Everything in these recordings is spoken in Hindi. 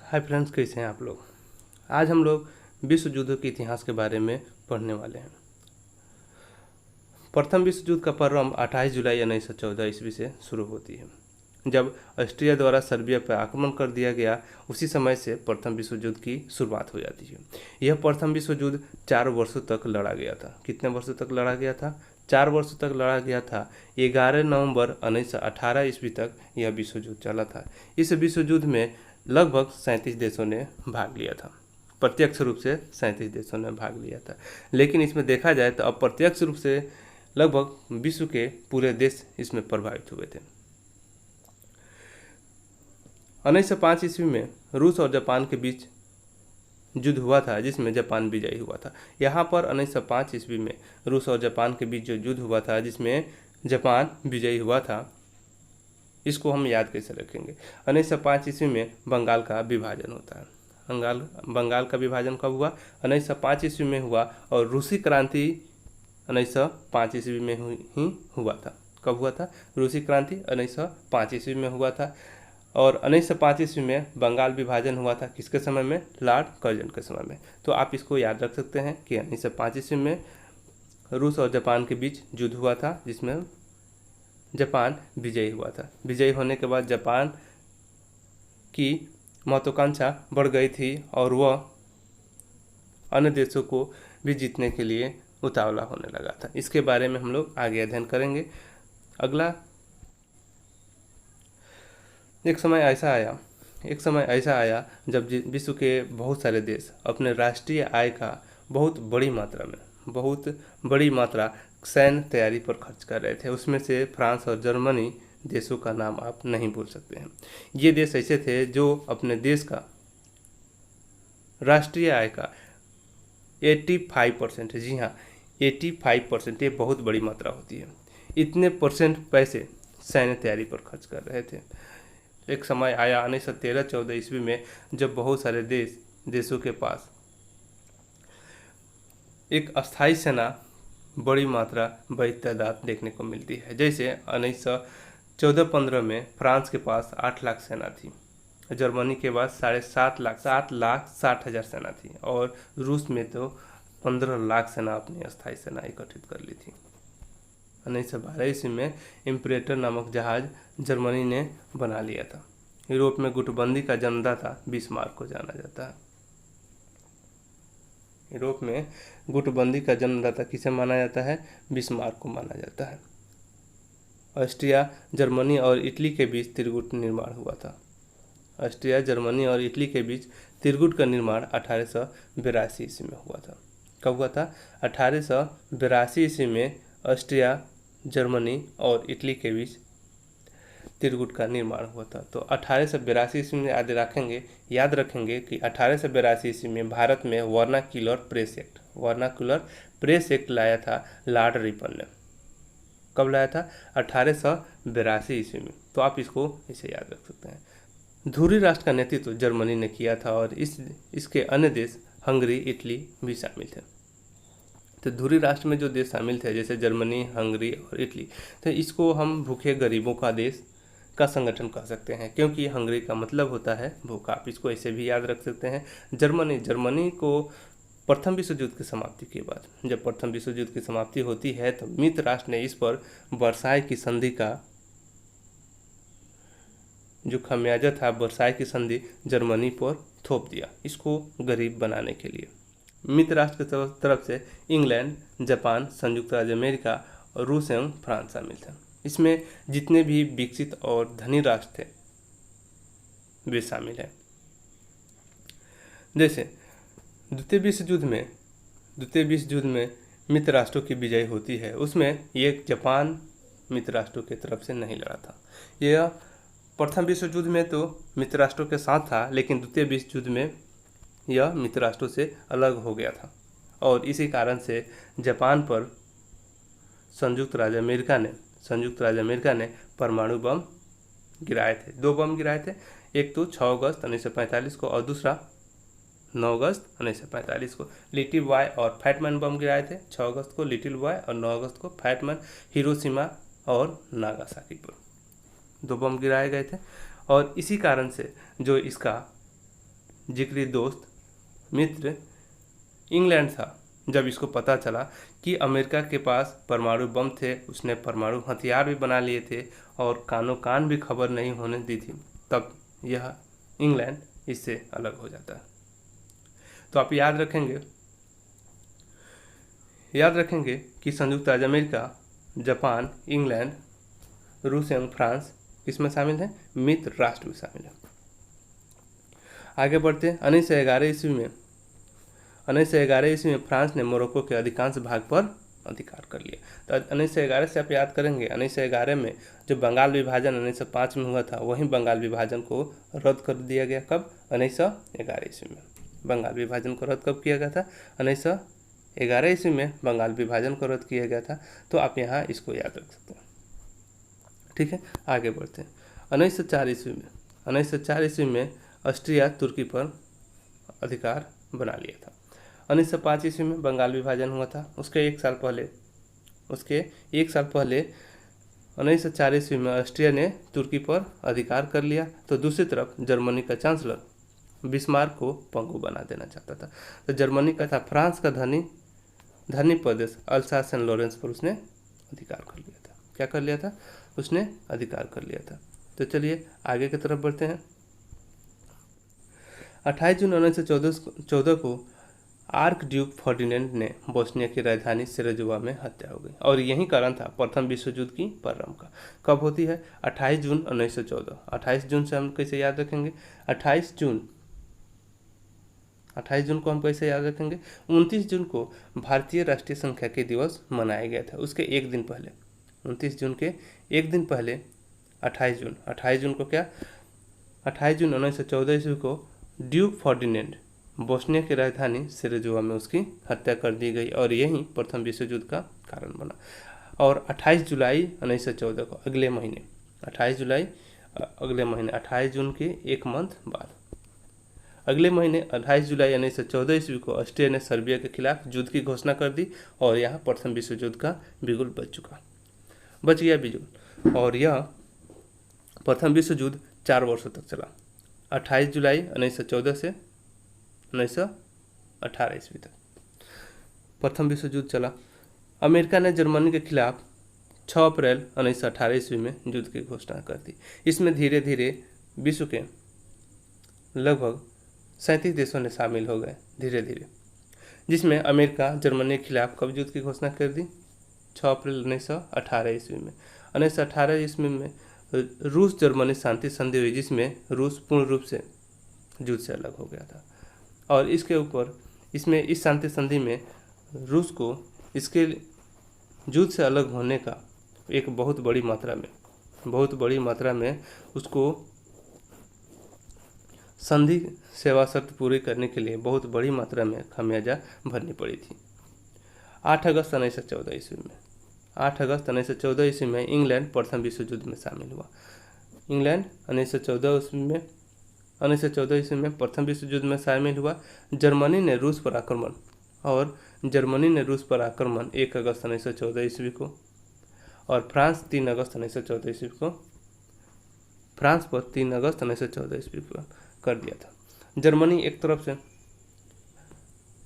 हाय फ्रेंड्स, कैसे हैं आप लोग। आज हम लोग विश्व युद्धों के इतिहास के बारे में पढ़ने वाले हैं। प्रथम विश्व युद्ध का प्रारंभ 28 जुलाई 1914 ईस्वी से शुरू होती है, जब ऑस्ट्रिया द्वारा सर्बिया पर आक्रमण कर दिया गया। उसी समय से प्रथम विश्व युद्ध की शुरुआत हो जाती है। यह प्रथम विश्व युद्ध 4 वर्षों तक लड़ा गया था। कितने वर्षों तक लड़ा गया था? 4 वर्षों तक लड़ा गया था। 11 नवंबर 1918 ईस्वी तक यह विश्व युद्ध चला था। इस विश्व युद्ध में लगभग 37 देशों ने भाग लिया था। प्रत्यक्ष रूप से 37 देशों ने भाग लिया था, लेकिन इसमें देखा जाए तो अप्रत्यक्ष रूप से लगभग विश्व के पूरे देश इसमें प्रभावित हुए थे। 1905 ईस्वी में रूस और जापान के बीच युद्ध हुआ था, जिसमें जापान विजयी हुआ था। यहाँ पर 1905 ईस्वी में रूस और जापान के बीच जो युद्ध हुआ था, जिसमें जापान विजयी हुआ था, इसको हम याद कैसे रखेंगे। 1905 ईस्वी में बंगाल का विभाजन होता है। बंगाल का विभाजन कब हुआ? 1905 ईस्वी में हुआ। और रूसी क्रांति 1905 ईस्वी में ही हुआ था। कब हुआ था? रूसी क्रांति 1905 ईस्वी में हुआ था। और 1905 ईस्वी में बंगाल विभाजन हुआ था। किसके समय में? लॉर्ड कर्जन के समय में। तो आप इसको याद रख सकते हैं कि 1905 ईस्वी में रूस और जापान के बीच युद्ध हुआ था, जिसमें जापान विजयी हुआ था। विजयी होने के बाद जापान की महत्वाकांक्षा बढ़ गई थी और वह अन्य देशों को भी जीतने के लिए उतावला होने लगा था। इसके बारे में हम लोग आगे अध्ययन करेंगे। अगला, एक समय ऐसा आया जब विश्व के बहुत सारे देश अपने राष्ट्रीय आय का बहुत बड़ी मात्रा सैन्य तैयारी पर खर्च कर रहे थे। उसमें से फ्रांस और जर्मनी देशों का नाम आप नहीं भूल सकते हैं। ये देश ऐसे थे जो अपने देश का राष्ट्रीय आय का 85%, जी हाँ 85%, ये बहुत बड़ी मात्रा होती है। इतने परसेंट पैसे सैन्य तैयारी पर खर्च कर रहे थे। एक समय आया 1913-14 ईस्वी में, जब बहुत सारे देशों के पास एक अस्थायी सेना बड़ी मात्रा बड़ी तादाद देखने को मिलती है। जैसे 1914-15 में फ्रांस के पास 8 लाख सेना थी, जर्मनी के पास 7,60,000 सेना थी, और रूस में तो 15 लाख सेना अपनी अस्थायी सेना इकट्ठित कर ली थी। 1912 ईस्वी में इम्परेटर नामक जहाज जर्मनी ने बना लिया था। यूरोप में गुटबंदी का जन्मदाता बिस्मार्क को जाना जाता है। यूरोप में गुटबंदी का जन्मदाता किसे माना जाता है? बिस्मार्क को माना जाता है। ऑस्ट्रिया, जर्मनी और इटली के बीच त्रिगुट निर्माण हुआ था। ऑस्ट्रिया, जर्मनी और इटली के बीच त्रिगुट का निर्माण 1882 ईस्वी में हुआ था। कब हुआ था? 1882 ईस्वी में ऑस्ट्रिया, जर्मनी और इटली के बीच त्रिगुट का निर्माण हुआ था। तो 1882 ईस्वी में याद रखेंगे कि 1882 ईस्वी में भारत में वर्नाक्यूलर प्रेस एक्ट लाया था लॉर्ड रिपन ने। कब लाया था? 1882 ईस्वी में। तो आप इसको इसे याद रख सकते हैं। ध्रुवीय राष्ट्र का नेतृत्व जर्मनी ने किया था, और इसके अन्य देश हंगरी, इटली भी शामिल थे। तो ध्रुवीय राष्ट्र में जो देश शामिल थे, जैसे जर्मनी, हंगरी और इटली, तो इसको हम भूखे गरीबों का देश का संगठन कह सकते हैं, क्योंकि हंगरी का मतलब होता है भूखा। आप इसको ऐसे भी याद रख सकते हैं। जर्मनी को प्रथम विश्व युद्ध की समाप्ति के बाद, जब प्रथम विश्व युद्ध की समाप्ति होती है, तो मित्र राष्ट्र ने इस पर वर्साई की संधि का जो खमियाजा था, वर्साई की संधि जर्मनी पर थोप दिया, इसको गरीब बनाने के लिए। मित्र राष्ट्र की तरफ से इंग्लैंड, जापान, संयुक्त राज्य अमेरिका और रूस एवं फ्रांस शामिल थे। इसमें जितने भी विकसित और धनी राष्ट्र थे वे शामिल हैं। जैसे द्वितीय विश्व युद्ध में मित्र राष्ट्रों की विजय होती है। उसमें एक जापान मित्र राष्ट्रों की तरफ से नहीं लड़ा था। यह प्रथम विश्व युद्ध में तो मित्र राष्ट्रों के साथ था, लेकिन द्वितीय विश्व युद्ध में यह मित्र राष्ट्रों से अलग हो गया था, और इसी कारण से जापान पर संयुक्त राज्य अमेरिका ने परमाणु बम गिराए थे। 2 बम गिराए थे, एक तो 6 अगस्त 1945 को और दूसरा 9 अगस्त 1945 को। लिटिल बॉय और फैटमैन बम गिराए थे। 6 अगस्त को लिटिल बॉय और 9 अगस्त को फैटमैन, हिरोशिमा और नागासाकी पर 2 बम गिराए गए थे। और इसी कारण से जो इसका जिगरी दोस्त मित्र इंग्लैंड था। जब इसको पता चला कि अमेरिका के पास परमाणु बम थे, उसने परमाणु हथियार भी बना लिए थे और कानों कान भी खबर नहीं होने दी थी, तब यह इंग्लैंड इससे अलग हो जाता है। तो आप याद रखेंगे कि संयुक्त राज्य अमेरिका, जापान, इंग्लैंड, रूस एवं फ्रांस इसमें शामिल है, मित्र राष्ट्र में शामिल है। आगे बढ़ते हैं। 1911 ईस्वी में फ्रांस ने मोरक्को के अधिकांश भाग पर अधिकार कर लिया। तो 1911 से आप याद करेंगे, 1911 में जो बंगाल विभाजन 1905 में हुआ था, वही बंगाल विभाजन को रद्द कर दिया गया। कब? 1911 ईस्वी में। बंगाल विभाजन को रद्द कब किया गया था? 1911 ईस्वी में बंगाल विभाजन को रद्द किया गया था। तो आप यहाँ इसको याद रख सकते हैं। ठीक है, आगे बढ़ते हैं। 1904 ईस्वी में ऑस्ट्रिया तुर्की पर अधिकार बना लिया था। 1905 ईस्वी में बंगाल विभाजन हुआ था। उसके एक साल पहले 1904 ईस्वी में ऑस्ट्रिया ने तुर्की पर अधिकार कर लिया। तो दूसरी तरफ जर्मनी का चांसलर बिस्मार्क को पंगु बना देना चाहता था। तो जर्मनी का था फ्रांस का धनी प्रदेश अल्सास एंड लॉरेंस पर उसने अधिकार कर लिया था। क्या कर लिया था? उसने अधिकार कर लिया था। तो चलिए आगे की तरफ बढ़ते हैं। 28 जून 1914 को आर्क ड्यूक फर्डिनेंड ने बोस्निया की राजधानी सेरेजोवा में हत्या हो गई और यही कारण था प्रथम विश्व युद्ध की प्रारंभ का। कब होती है? 28 जून 1914। 28 जून से हम कैसे याद रखेंगे? 28 जून को हम कैसे याद रखेंगे? 29 जून को भारतीय राष्ट्रीय संख्या दिवस मनाया गया था। उसके एक दिन पहले 29 जून के एक दिन पहले 28 जून को क्या? 28 जून 1914 ईस्वी को ड्यूक फर्डिनेंड बोस्निया की राजधानी सेरेजोवा में उसकी हत्या कर दी गई और यही प्रथम विश्व युद्ध का कारण बना। और 28 जुलाई 1914 को अगले महीने 28 जून के एक मंथ बाद अगले महीने 28 जुलाई 1914 ईस्वी को ऑस्ट्रिया ने सर्बिया के खिलाफ युद्ध की घोषणा कर दी और यहाँ प्रथम विश्व युद्ध का बिगुल बच गया बिजुल। और यह प्रथम विश्व युद्ध 4 वर्षों तक चला, 28 जुलाई 1914 से 1918 ईस्वी तक प्रथम विश्व युद्ध चला। अमेरिका ने जर्मनी के खिलाफ 6 अप्रैल 1918 ईस्वी में युद्ध की घोषणा कर दी। इसमें धीरे धीरे विश्व के लगभग 37 देशों ने शामिल हो गए धीरे धीरे, जिसमें अमेरिका जर्मनी के खिलाफ कब युद्ध की घोषणा कर दी? 6 अप्रैल 1918 ईस्वी में। 1918 ईस्वी में रूस जर्मनी शांति संधि हुई, जिसमें रूस पूर्ण रूप से युद्ध से अलग हो गया था। और इसके ऊपर इस शांति संधि में रूस को इसके युद्ध से अलग होने का एक बहुत बड़ी मात्रा में उसको संधि सेवा शर्त पूरी करने के लिए बहुत बड़ी मात्रा में खामियाजा भरनी पड़ी थी। 8 अगस्त 1914 ईस्वी में इंग्लैंड प्रथम विश्व युद्ध में शामिल हुआ। इंग्लैंड 1914 ईस्वी में प्रथम विश्व युद्ध में शामिल हुआ। जर्मनी ने रूस पर आक्रमण 1 अगस्त 1914 ईस्वी को और फ्रांस 3 अगस्त 1914 ईस्वी को कर दिया था। जर्मनी एक तरफ से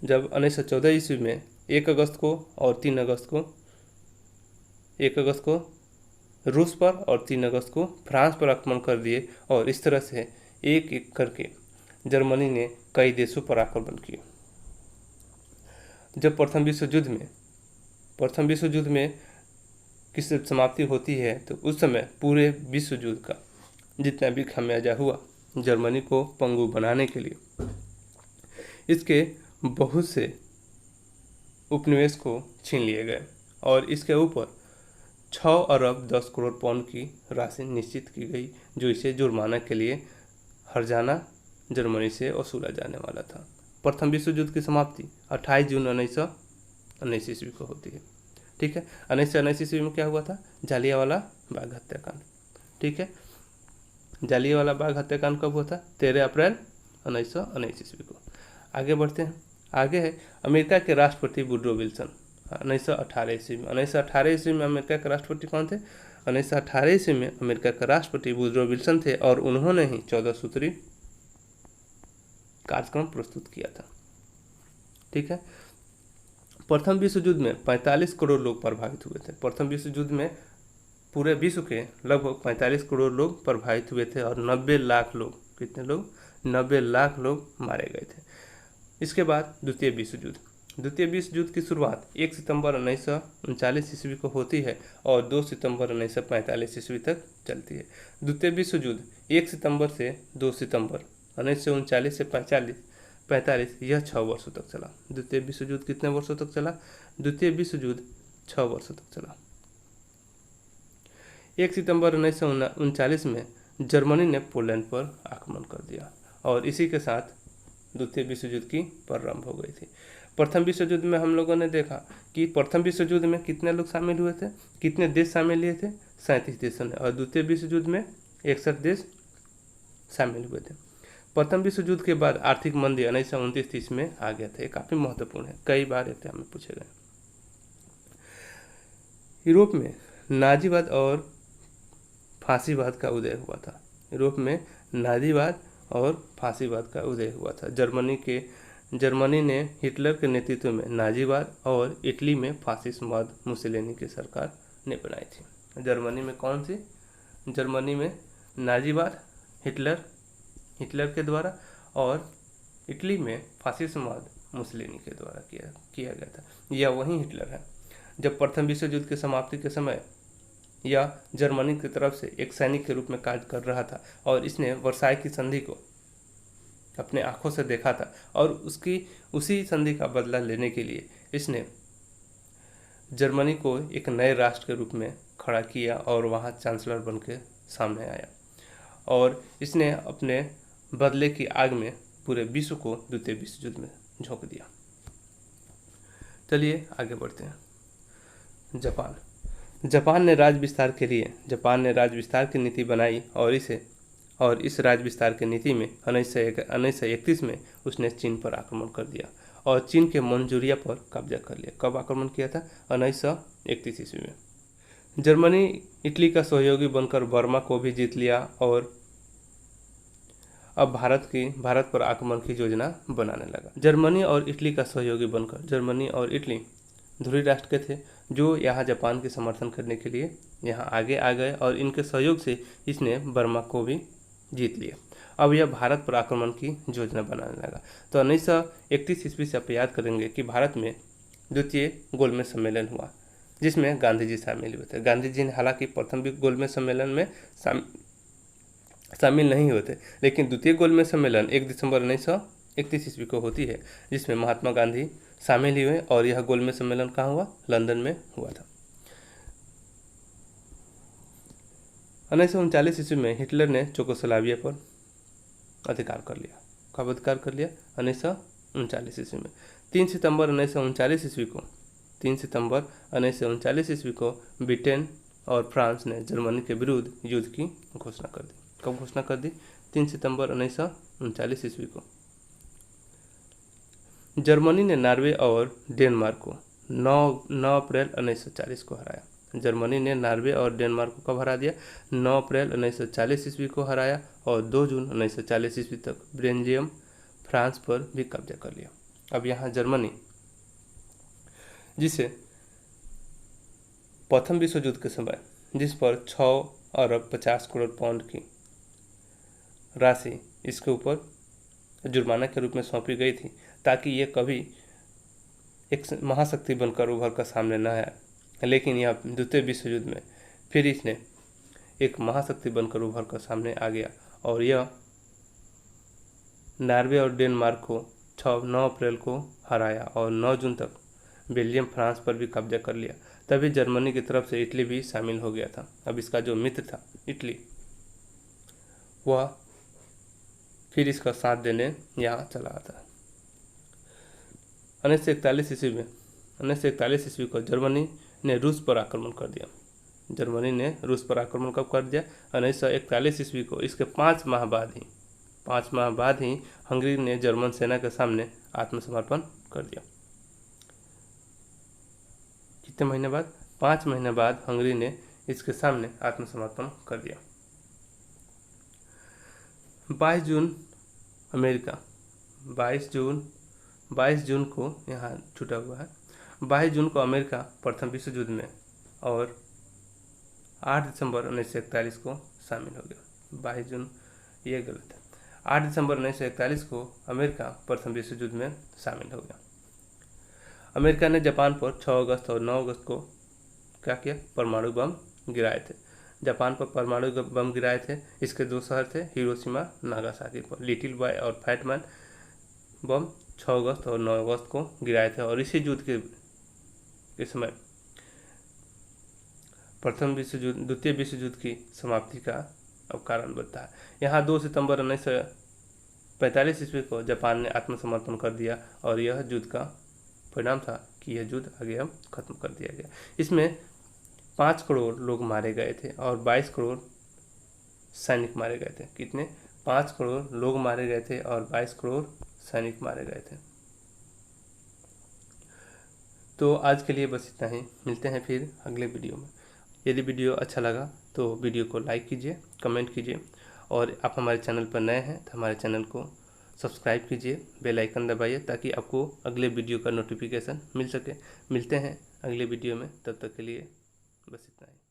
जब 1914 ईस्वी में 1 अगस्त को और 3 अगस्त को 1 अगस्त को रूस पर और 3 अगस्त को फ्रांस पर आक्रमण कर दिए और इस तरह से एक एक करके जर्मनी ने कई देशों पर आक्रमण किए। जब प्रथम विश्व युद्ध में किसी समाप्ति होती है तो उस समय पूरे विश्व युद्ध का जितना भी खामियाजा हुआ जर्मनी को पंगु बनाने के लिए इसके बहुत से उपनिवेश को छीन लिए गए और इसके ऊपर 6 अरब 10 करोड़ पाउंड की राशि निश्चित की गई, जो इसे जुर्माना के लिए हर्जाना जर्मनी से वसूला जाने वाला था। प्रथम विश्व युद्ध की समाप्ति 28 जून 1919 ईस्वी को होती है। ठीक है, 1919 ईस्वी में क्या हुआ था? जालियांवाला बाग हत्याकांड। ठीक है, जालियांवाला बाग हत्याकांड कब हुआ था? 13 अप्रैल 1919 ईस्वी को। आगे बढ़ते हैं। आगे है अमेरिका के राष्ट्रपति वुडरो विल्सन 1918 ईस्वी में। 1918 ईस्वी में अमेरिका के राष्ट्रपति कौन थे? 1918 ईस्वी में अमेरिका के राष्ट्रपति वुडरो विल्सन थे और उन्होंने ही 14 सूत्री कार्यक्रम प्रस्तुत किया था। ठीक है। प्रथम विश्व युद्ध में 45 करोड़ लोग प्रभावित हुए थे। प्रथम विश्व युद्ध में पूरे विश्व के लगभग 45 करोड़ लोग प्रभावित हुए थे और 90 लाख लोग, कितने लोग, 90 लाख लोग मारे गए थे। इसके बाद द्वितीय विश्व युद्ध। द्वितीय विश्व युद्ध की शुरुआत 1 सितंबर 1939 ईस्वी को होती है और 2 सितंबर 1945 ईस्वी तक चलती है। द्वितीय विश्व युद्ध 1 सितंबर से 2 सितंबर 1939 से 45 यह 6 वर्षों तक चला। द्वितीय विश्व युद्ध कितने वर्षों तक चला? द्वितीय विश्व युद्ध 6 वर्षों तक चला। 1 सितंबर 1939 में जर्मनी ने पोलैंड पर आक्रमण कर दिया और इसी के साथ द्वितीय विश्व युद्ध की प्रारंभ हो गई थी। प्रथम विश्व युद्ध में हम लोगों ने देखा कि प्रथम विश्व युद्ध में कितने लोग शामिल हुए थे, कितने देश शामिल लिए थे, 37 देशों ने, और द्वितीय विश्व युद्ध में 61 देश शामिल हुए थे। प्रथम विश्व युद्ध के बाद आर्थिक मंदी 1929-30 में आ गया था। ये काफ़ी महत्वपूर्ण है, कई बार एग्जाम में पूछे गए। यूरोप में नाजीवाद और फांसीवाद का उदय हुआ था। यूरोप में नाजीवाद और फांसीवाद का उदय हुआ था। जर्मनी ने हिटलर के नेतृत्व में नाजीवाद और इटली में फासिस्टवाद मुसोलिनी की सरकार ने बनाई थी। जर्मनी में कौन सी? जर्मनी में नाजीवाद हिटलर के द्वारा और इटली में फासिस्टवाद मुसोलिनी के द्वारा किया गया था। यह वही हिटलर है जब प्रथम विश्व युद्ध की समाप्ति के समय यह जर्मनी की तरफ से एक सैनिक के रूप में कार्य कर रहा था और इसने वर्साई की संधि को अपने आंखों से देखा था और उसी संधि का बदला लेने के लिए इसने जर्मनी को एक नए राष्ट्र के रूप में खड़ा किया और वहाँ चांसलर बन के सामने आया और इसने अपने बदले की आग में पूरे विश्व को द्वितीय विश्व युद्ध में झोंक दिया। चलिए आगे बढ़ते हैं। जापान ने राज्य विस्तार की नीति बनाई और इस राज्य विस्तार की नीति में 1931 में उसने चीन पर आक्रमण कर दिया और चीन के मंचूरिया पर कब्जा कर लिया। कब आक्रमण किया था? 1931 ईस्वी में। जर्मनी इटली का सहयोगी बनकर बर्मा को भी जीत लिया और अब भारत पर आक्रमण की योजना बनाने लगा। जर्मनी और इटली का सहयोगी बनकर जर्मनी और इटली ध्रुवी राष्ट्र के थे जो यहाँ जापान के समर्थन करने के लिए यहाँ आगे आ गए और इनके सहयोग से इसने बर्मा को भी जीत लिया। अब यह भारत पर आक्रमण की योजना बनाने लगा। तो 1931 ईस्वी से आप याद करेंगे कि भारत में द्वितीय गोलमेज सम्मेलन हुआ जिसमें गांधी जी शामिल हुए थे। गांधी जी ने हालांकि प्रथम गोलमेज सम्मेलन में शामिल नहीं हुए थे, लेकिन द्वितीय गोलमेज सम्मेलन 1 दिसंबर 1931 ईस्वी को होती है जिसमें महात्मा गांधी शामिल हुए और यह गोलमेज सम्मेलन कहाँ हुआ? लंदन में हुआ था। 1939 ईस्वी में हिटलर ने चेकोस्लोवाकिया पर अधिकार कर लिया। कब अधिकार कर लिया? 1939 ईस्वी में। 3 सितंबर 1939 ईस्वी को ब्रिटेन और फ्रांस ने जर्मनी के विरुद्ध युद्ध की घोषणा कर दी। कब घोषणा कर दी? 3 सितंबर 1939 ईस्वी को। जर्मनी ने नॉर्वे और डेनमार्क को 9 अप्रैल 1940 को हराया। जर्मनी ने नॉर्वे और डेनमार्क को कब हरा दिया? 9 अप्रैल 1940 ईस्वी को हराया और 2 जून 1940 ईस्वी तक बेल्जियम फ्रांस पर भी कब्जा कर लिया। अब यहाँ जर्मनी जिसे प्रथम विश्व युद्ध के समय जिस पर 6 अरब 50 करोड़ पाउंड की राशि इसके ऊपर जुर्माना के रूप में सौंपी गई थी ताकि ये कभी एक महाशक्ति बनकर उभर कर सामने न आया, लेकिन यह द्वितीय विश्व युद्ध में फिर इसने एक महाशक्ति बनकर उभर कर सामने आ गया और यह नॉर्वे और डेनमार्क को 9 अप्रैल को हराया और 9 जून तक बेल्जियम फ्रांस पर भी कब्जा कर लिया। तभी जर्मनी की तरफ से इटली भी शामिल हो गया था। अब इसका जो मित्र था इटली, वह फिर इसका साथ देने यहाँ चला आता। 1941 ईस्वी को जर्मनी ने रूस पर आक्रमण कर दिया। जर्मनी ने रूस पर आक्रमण कब कर दिया? 1941 ईस्वी को। इसके 5 माह बाद ही हंगरी ने जर्मन सेना के सामने आत्मसमर्पण कर दिया। कितने महीने बाद? 5 महीने बाद हंगरी ने इसके सामने आत्मसमर्पण कर दिया। 22 जून 22 जून को यहाँ छूटा हुआ है। 22 जून को अमेरिका प्रथम विश्व युद्ध में और 8 दिसंबर 1941 को शामिल हो गया। 22 जून ये गलत है। 8 दिसंबर 1941 को अमेरिका प्रथम विश्व युद्ध में शामिल हो गया। अमेरिका ने जापान पर 6 अगस्त और 9 अगस्त को क्या किया? परमाणु बम गिराए थे। जापान पर परमाणु बम गिराए थे। इसके 2 शहर थे, हिरोशिमा, नागासाकी पर। लिटिल बॉय और फैट मैन बम 6 अगस्त और 9 अगस्त को गिराए थे और इसी युद्ध के समय द्वितीय विश्व युद्ध की समाप्ति का अब कारण बनता है। यहाँ 2 सितंबर 1945 ईस्वी को जापान ने आत्मसमर्पण कर दिया और यह युद्ध का परिणाम था कि यह युद्ध आगे अब खत्म कर दिया गया। इसमें 5 करोड़ लोग मारे गए थे और 22 करोड़ सैनिक मारे गए थे। कितने? 5 करोड़ लोग मारे गए थे और 22 करोड़ सैनिक मारे गए थे। तो आज के लिए बस इतना ही। मिलते हैं फिर अगले वीडियो में। यदि वीडियो अच्छा लगा तो वीडियो को लाइक कीजिए, कमेंट कीजिए और आप हमारे चैनल पर नए हैं तो हमारे चैनल को सब्सक्राइब कीजिए, बेल आइकन दबाइए ताकि आपको अगले वीडियो का नोटिफिकेशन मिल सके। मिलते हैं अगले वीडियो में, तब तक के लिए बस इतना ही।